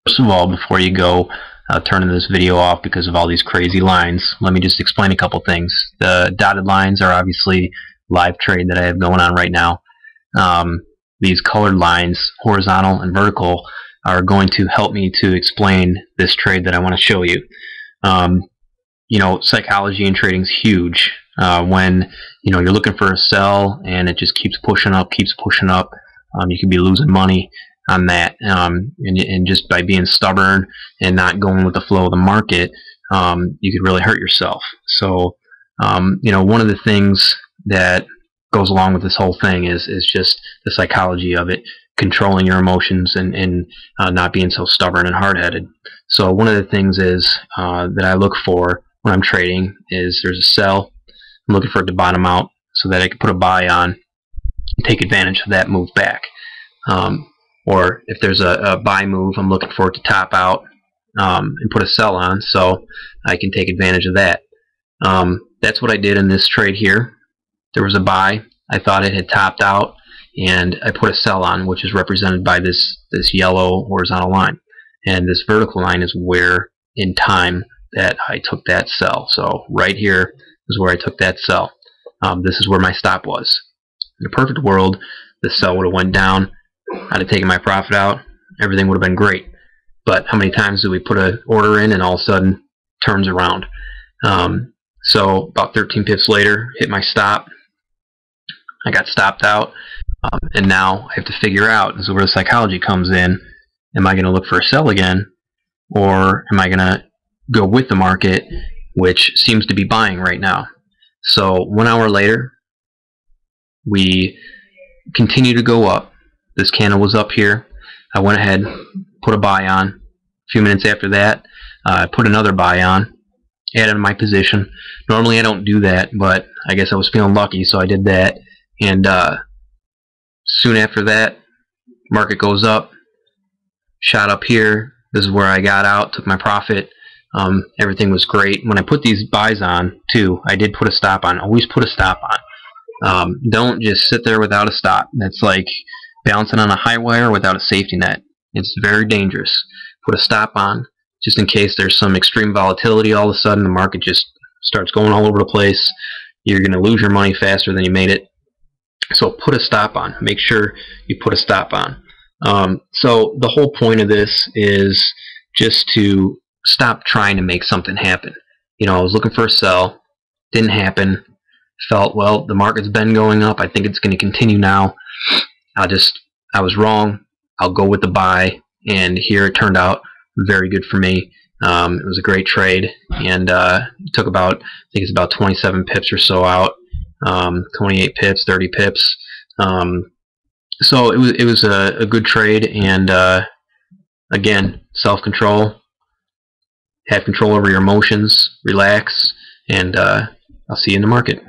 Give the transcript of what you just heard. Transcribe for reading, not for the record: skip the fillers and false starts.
First of all, before you go turning this video off because of all these crazy lines, let me just explain a couple things. The dotted lines are obviously live trade that I have going on right now. These colored lines, horizontal and vertical, are going to help me to explain this trade that I want to show you. You know, psychology in trading is huge. When you're looking for a sell and it just keeps pushing up, you can be losing money on that, and just by being stubborn and not going with the flow of the market, you could really hurt yourself. So one of the things that goes along with this whole thing is just the psychology of it, controlling your emotions and not being so stubborn and hard-headed. So one of the things is that I look for when I'm trading is there's a sell. I'm looking for it to bottom out so that I can put a buy on, take advantage of that move back. Or if there's a buy move, I'm looking for it to top out and put a sell on so I can take advantage of that. That's what I did in this trade here. There was a buy. I thought it had topped out, and I put a sell on, which is represented by this yellow horizontal line. And this vertical line is where in time that I took that sell. So right here is where I took that sell. This is where my stop was. In a perfect world, the sell would have went down. I'd have taken my profit out. Everything would have been great. But how many times do we put an order in and all of a sudden turns around? So about 13 pips later, hit my stop. I got stopped out, and now I have to figure out, this is where the psychology comes in, am I going to look for a sell again, or am I going to go with the market, which seems to be buying right now? So 1 hour later, we continue to go up. This candle was up here. I went ahead, put a buy on. A few minutes after that, I put another buy on, added my position. Normally I don't do that, but I guess I was feeling lucky, so I did that. And soon after that, market goes up, shot up here. This is where I got out, took my profit. Everything was great. When I put these buys on, too, I did put a stop on. Always put a stop on. Don't just sit there without a stop. That's like bouncing on a high wire without a safety net. It's very dangerous. Put a stop on just in case there's some extreme volatility. All of a sudden the market just starts going all over the place. You're going to lose your money faster than you made it. So put a stop on. Make sure you put a stop on. So the whole point of this is just to stop trying to make something happen. I was looking for a sell. Didn't happen. Felt, well, the market's been going up. I think it's going to continue now. I was wrong. I'll go with the buy, and here it turned out very good for me. It was a great trade, and it took about, I think it's about 27 pips or so out, 28 pips, 30 pips. So it was a good trade, and again, self-control, have control over your emotions, relax, and I'll see you in the market.